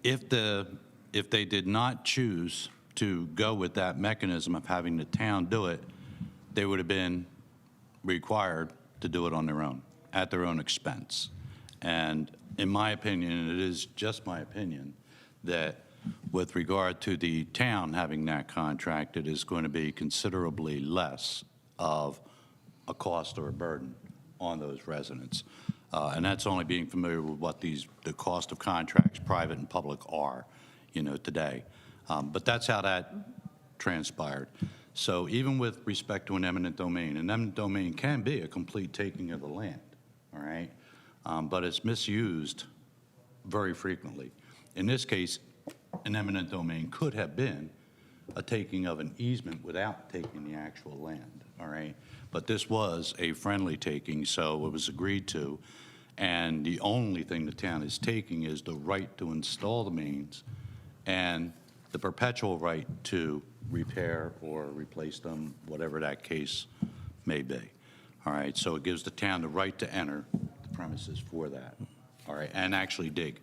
if they did not choose to go with that mechanism of having the town do it, they would have been required to do it on their own, at their own expense. And in my opinion, and it is just my opinion, that with regard to the town having that contract, it is going to be considerably less of a cost or a burden on those residents. And that's only being familiar with what the cost of contracts, private and public, are, today. But that's how that transpired. So even with respect to an eminent domain can be a complete taking of the land, all right? But it's misused very frequently. In this case, an eminent domain could have been a taking of an easement without taking the actual land, all right? But this was a friendly taking, so it was agreed to. And the only thing the town is taking is the right to install the mains and the perpetual right to repair or replace them, whatever that case may be. All right, so it gives the town the right to enter the premises for that, all right, and actually dig.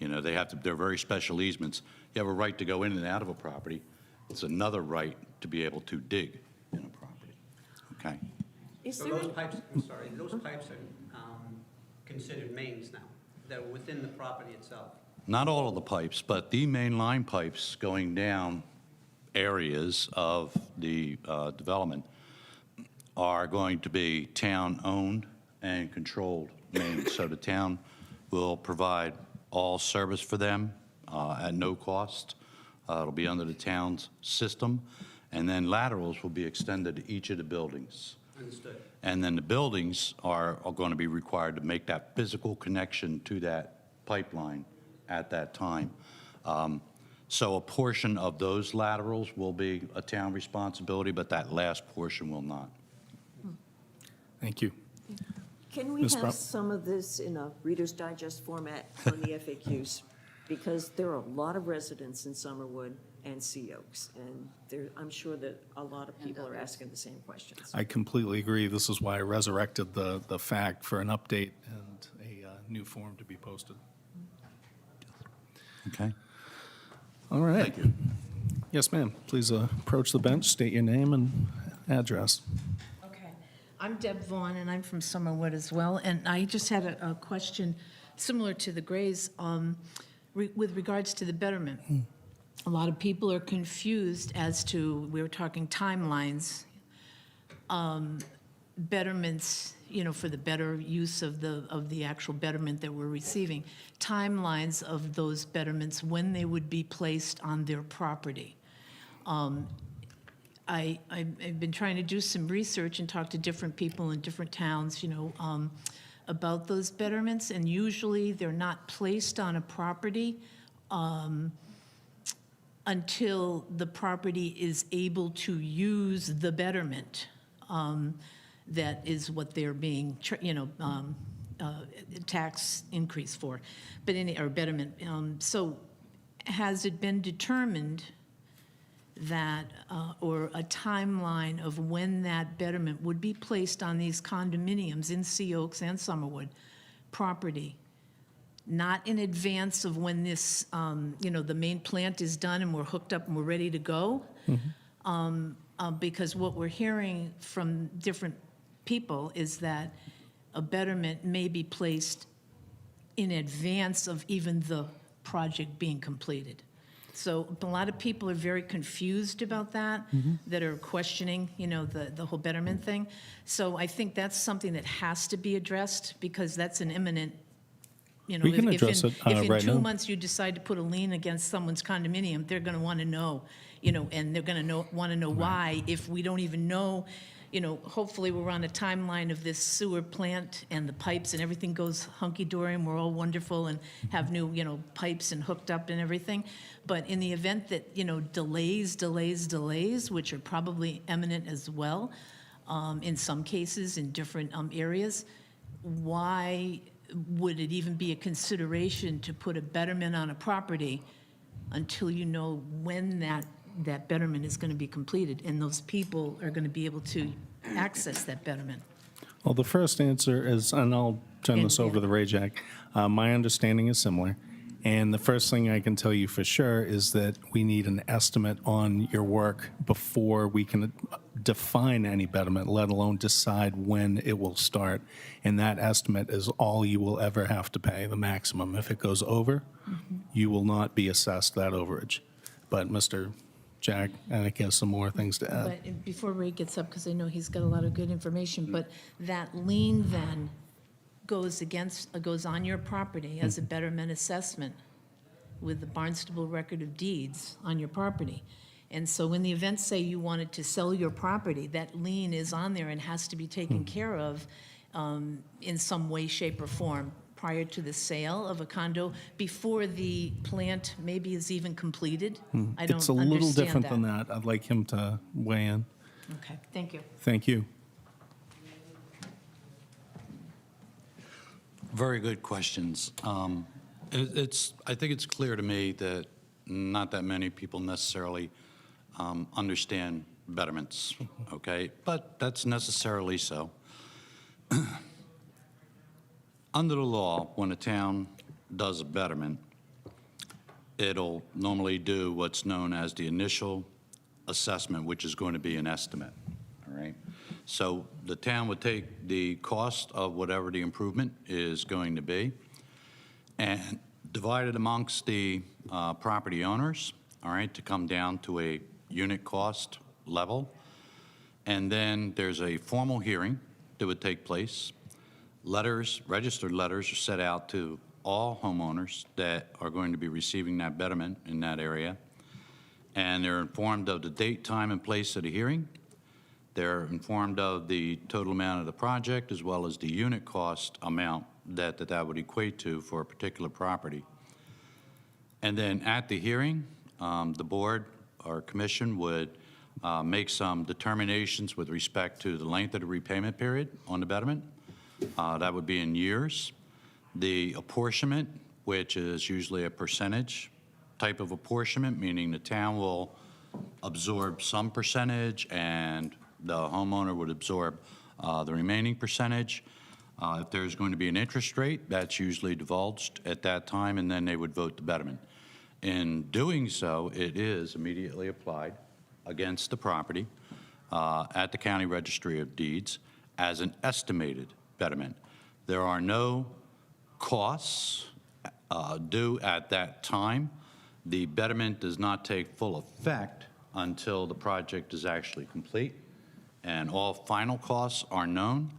They're very special easements. You have a right to go in and out of a property. It's another right to be able to dig in a property, okay? Is So there, those pipes, I'm sorry, those pipes are considered mains now, that are within the property itself? Not all of the pipes, but the main line pipes going down areas of the development are going to be town-owned and controlled mains. So the town will provide all service for them at no cost. It'll be under the town's system. And then laterals will be extended to each of the buildings. Understood. And then the buildings are going to be required to make that physical connection to that pipeline at that time. So a portion of those laterals will be a town responsibility, but that last portion will not. Thank you. can we Ms. have Brown? some of this in a Reader's Digest format on the FAQs? Because there are a lot of residents in Summerwood and Sea Oaks, and I'm sure that a lot of people are asking the same questions. I completely agree. This is why I resurrected the fact for an update and a new form to be posted. Okay? All right. Thank you. Yes, ma'am. Please approach the bench, state your name and address. Okay. I'm Deb Vaughn, and I'm from Summerwood as well. And I just had a question similar to the Grays with regards to the betterment. A lot of people are confused as to, we were talking timelines, betterments, for the better use of the actual betterment that we're receiving, timelines of those betterments, when they would be placed on their property. I've been trying to do some research and talk to different people in different towns, about those betterments, and usually they're not placed on a property until the property is able to use the betterment. That is what they're being, tax increase for, but or betterment. So has it been determined that, or a timeline of when that betterment would be placed on these condominiums in Sea Oaks and Summerwood property? Not in advance of when this, the main plant is done and we're hooked up and we're ready to go? Because what we're hearing from different people is that a betterment may be placed in advance of even the project being completed. So a lot of people are very confused about that, that are questioning, the whole betterment thing. So I think that's something that has to be addressed, because that's an imminent, We can address it if in right 2 now. months you decide to put a lien against someone's condominium, they're going to want to know, and they're going to want to know why, if we don't even know. Hopefully we're on a timeline of this sewer plant and the pipes and everything goes hunky-dory and we're all wonderful and have new, pipes and hooked up and everything. But in the event that, delays, which are probably imminent as well, in some cases in different areas, why would it even be a consideration to put a betterment on a property until you know when that betterment is going to be completed, and those people are going to be able to access that betterment? Well, the first answer is, and I'll turn this over to the RAJAC, my understanding is similar. And the first thing I can tell you for sure is that we need an estimate on your work before we can define any betterment, let alone decide when it will start. And that estimate is all you will ever have to pay, the maximum. If it goes over, you will not be assessed that overage. But Mr. Jack, I think, has some more things to add. But before Ray gets up, because I know he's got a lot of good information, but that lien then goes on your property as a betterment assessment with the Barnstable Record of Deeds on your property. And so in the event, say, you wanted to sell your property, that lien is on there and has to be taken care of in some way, shape, or form prior to the sale of a condo, before the plant maybe is even completed? I don't It's a little understand different than that. I'd like him to weigh in. Okay, thank you. Thank you. Very good questions. I think it's clear to me that not that many people necessarily understand betterments, okay? But that's necessarily so. Under the law, when a town does a betterment, it'll normally do what's known as the initial assessment, which is going to be an estimate, all right? So the town would take the cost of whatever the improvement is going to be and divide it amongst the property owners, all right, to come down to a unit cost level. And then there's a formal hearing that would take place. Letters, registered letters are set out to all homeowners that are going to be receiving that betterment in that area. And they're informed of the date, time, and place of the hearing. They're informed of the total amount of the project as well as the unit cost amount that would equate to for a particular property. And then at the hearing, the board or commission would make some determinations with respect to the length of the repayment period on the betterment. That would be in years. The apportionment, which is usually a percentage type of apportionment, meaning the town will absorb some percentage and the homeowner would absorb the remaining percentage. If there's going to be an interest rate, that's usually divulged at that time, and then they would vote the betterment. In doing so, it is immediately applied against the property at the County Registry of Deeds as an estimated betterment. There are no costs due at that time. The betterment does not take full effect until the project is actually complete and all final costs are known.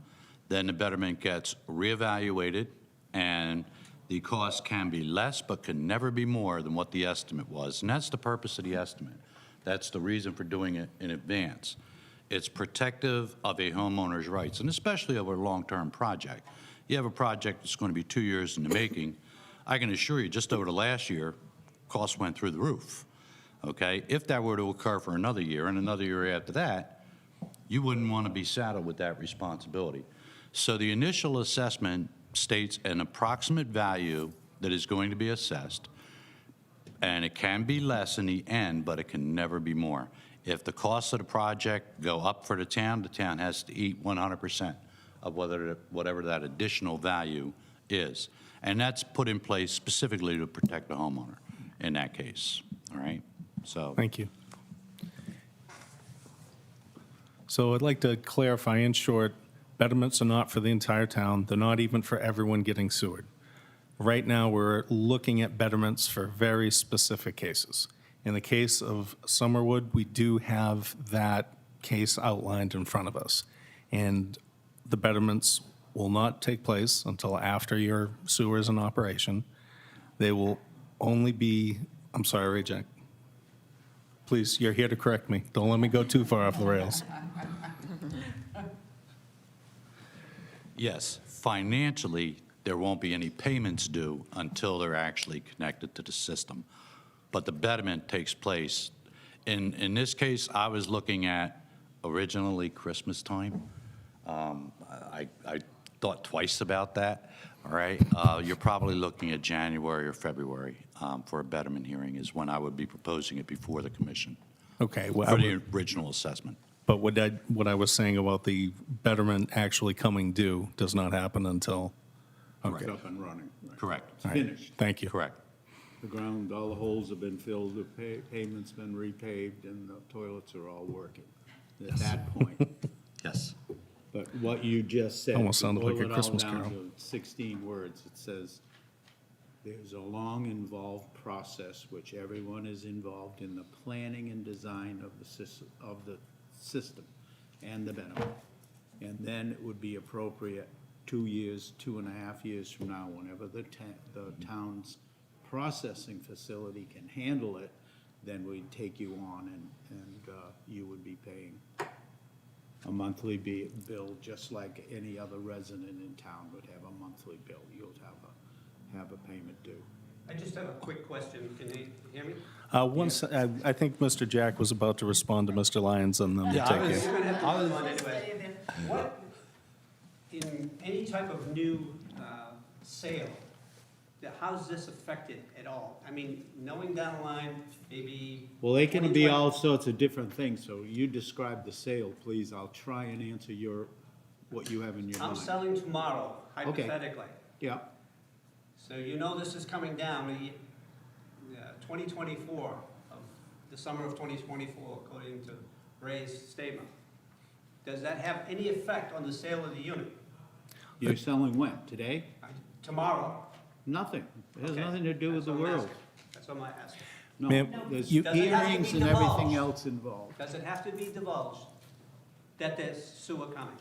Then the betterment gets reevaluated and the cost can be less but can never be more than what the estimate was. And that's the purpose of the estimate. That's the reason for doing it in advance. It's protective of a homeowner's rights, and especially over a long-term project. You have a project that's going to be 2 years in the making. I can assure you, just over the last year, costs went through the roof, okay? If that were to occur for another year and another year after that, you wouldn't want to be saddled with that responsibility. So the initial assessment states an approximate value that is going to be assessed, and it can be less in the end, but it can never be more. If the costs of the project go up for the town has to eat 100% of whatever that additional value is. And that's put in place specifically to protect the homeowner in that case, all right? So. Thank you. So I'd like to clarify, in short, betterments are not for the entire town. They're not even for everyone getting sewered. Right now, we're looking at betterments for very specific cases. In the case of Summerwood, we do have that case outlined in front of us. And the betterments will not take place until after your sewer is in operation. They will only be, I'm sorry, Ray Jack. Please, you're here to correct me. Don't let me go too far off the rails. Yes, financially, there won't be any payments due until they're actually connected to the system. But the betterment takes place. In this case, I was looking at originally Christmas time. I thought twice about that, all right? You're probably looking at January or February for a betterment hearing is when I would be proposing it before the commission Okay. Well, for the original assessment. but what I was saying about the betterment actually coming due does not happen until, It's up and running. Right. Correct. It's all right, finished. thank you. Correct. The ground, all the holes have been filled, the pavement's been repaved, and the toilets are all working at that point. Yes. But what you just said. Almost sounded like a boil it all Christmas down carol. to 16 words. It says, there's a long involved process which everyone is involved in the planning and design of the system and the benefit. And then it would be appropriate 2 years, 2.5 years from now, whenever the town's processing facility can handle it, then we'd take you on and you would be paying a monthly bill, just like any other resident in town would have a monthly bill. You'll have a payment due. I just have a quick question. Can you hear me? I think Mr. Jack was about to respond to Mr. Lyons and then we'll take you. You're gonna have to respond anyway. What, in any type of new sale, how's this affected at all? I mean, knowing down the line, maybe. Well, they can be 2020 all sorts of different things, so you describe the sale, please. I'll try and answer what you have in your I'm mind. selling tomorrow, hypothetically. Yeah, So you know this is coming down, 2024, of the summer of 2024, according to Ray's statement. Does that have any effect on the sale of the unit? you're selling when? Today? Tomorrow? Nothing. It has Okay. nothing to do with That's the what I'm world. asking. That's what I'm asking. No, Ma'am, there's you- Does it have to hearings be and everything divulged? else involved. Does it have to be divulged that there's sewer coming?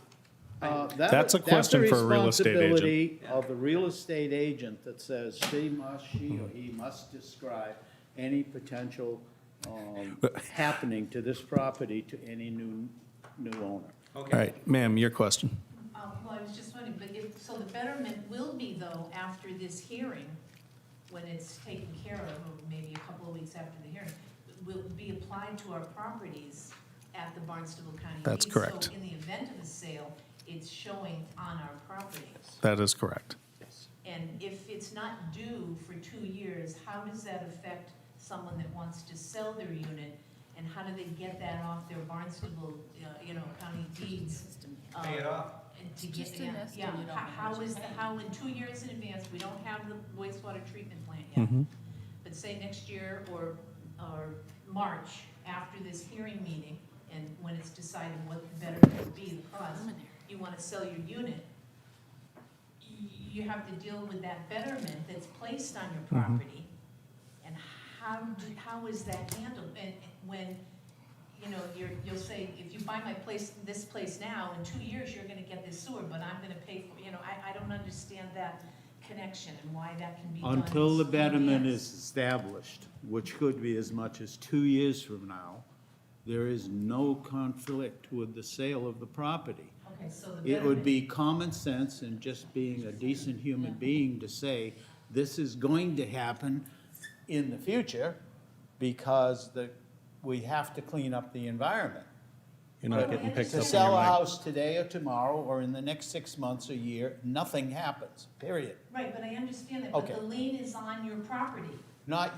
That's a question for a real estate agent. That's a responsibility of the real estate agent that says she or he must describe any potential happening to this property to any new owner. All right, ma'am, your question. Well, I was just wondering, but so the betterment will be though, after this hearing, when it's taken care of, or maybe a couple of weeks after the hearing, will be applied to our properties at the Barnstable County. That's Deed. correct. So in the event of a sale, it's showing on our properties. That is correct. And if it's not due for 2 years, how does that affect someone that wants to sell their unit? And how do they get that off their Barnstable, county deeds? Pay it off. And to get, Just an yeah, estimate on how in 2 years in advance, we don't have the wastewater treatment plant yet. But say next year or March, after this hearing meeting, and when it's decided what the betterment will be, the cost, you want to sell your unit, you have to deal with that betterment that's placed on your property. And how is that handled? And when, you'll say, if you buy this place now, in 2 years, you're gonna get this sewer, but I'm gonna pay for, I don't understand that connection and why that can be done. Until the in betterment advance. is established, which could be as much as 2 years from now, there is no conflict with the sale of the property. Okay, so the It betterment. would be common sense and just being a decent human being to say, this is going to happen in the future because we have to clean up the environment. You're not getting picked To up in sell your a mind. house today or tomorrow, or in the next 6 months or year, nothing happens, period. Right, but I understand that, but the lien is on your property. Not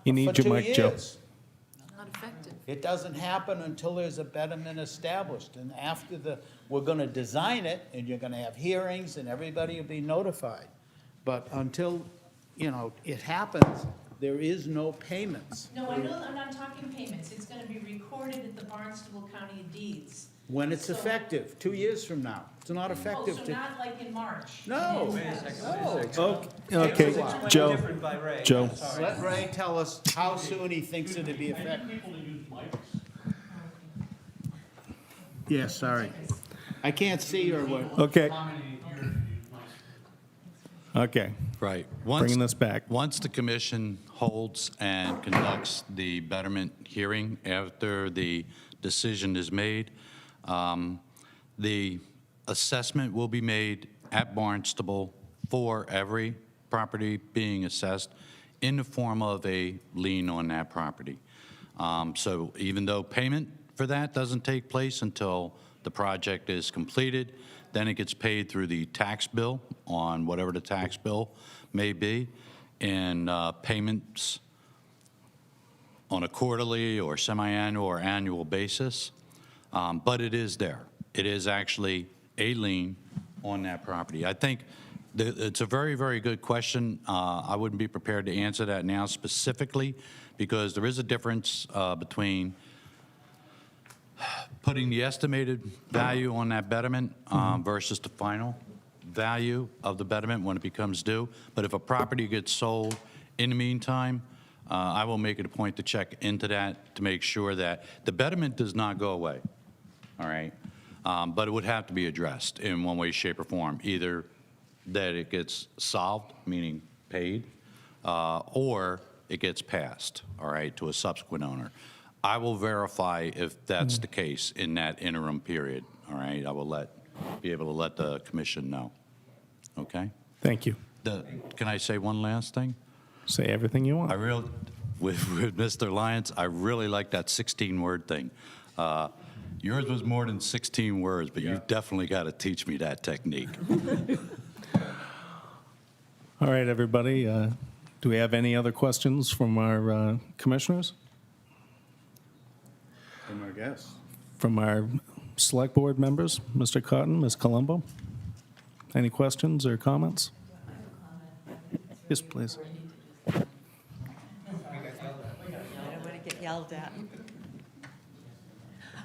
You for need 2 your mic, Joe. years. Not effective. It doesn't happen until there's a betterment established, and after we're gonna design it, and you're gonna have hearings, and everybody will be notified. But until, it happens, there is no payments. No, I know, I'm not talking payments, it's gonna be recorded at the Barnstable County Deeds. When it's So- effective, 2 years from now. It's not Oh, effective. so to- not like in March? No. Okay, Joe, Joe, Let Ray tell us how soon he thinks it'll be effective. Yeah, sorry. I can't see or what. okay. Okay, Right. bringing this back. Once the commission holds and conducts the betterment hearing after the decision is made, the assessment will be made at Barnstable for every property being assessed in the form of a lien on that property. So even though payment for that doesn't take place until the project is completed, then it gets paid through the tax bill on whatever the tax bill may be, and payments on a quarterly or semi-annual or annual basis. But it is there. It is actually a lien on that property. I think it's a very, very good question. I wouldn't be prepared to answer that now specifically, because there is a difference between putting the estimated value on that betterment versus the final value of the betterment when it becomes due. But if a property gets sold in the meantime, I will make it a point to check into that to make sure that the betterment does not go away, all right? But it would have to be addressed in one way, shape, or form, either that it gets solved, meaning paid, or it gets passed, all right, to a subsequent owner. I will verify if that's the case in that interim period, all right? I will be able to let the commission know, okay? Thank you. Can I say one last thing? Say everything you want. With Mr. Lyons, I really like that 16-word thing. Yours was more than 16 words, but you've definitely got to teach me that technique. All right, everybody, do we have any other questions from our commissioners? From our guests. From our select board members, Mr. Cotton, Ms. Colombo? Any questions or comments? Yes, please. I don't want to get yelled at.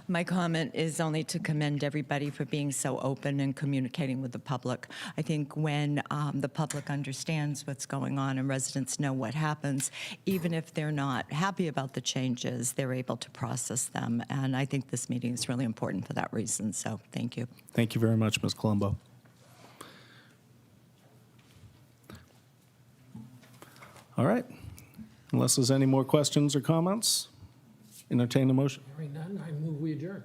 My comment is only to commend everybody for being so open and communicating with the public. I think when the public understands what's going on and residents know what happens, even if they're not happy about the changes, they're able to process them. And I think this meeting is really important for that reason, so thank you. Thank you very much, Ms. Colombo. All right. Unless there's any more questions or comments, entertain a motion. Hearing none, I move we adjourn.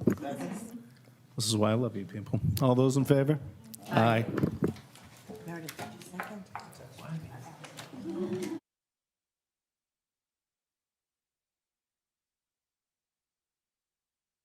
This is why I love you people. All those in favor? Aye. Meredith, did you second?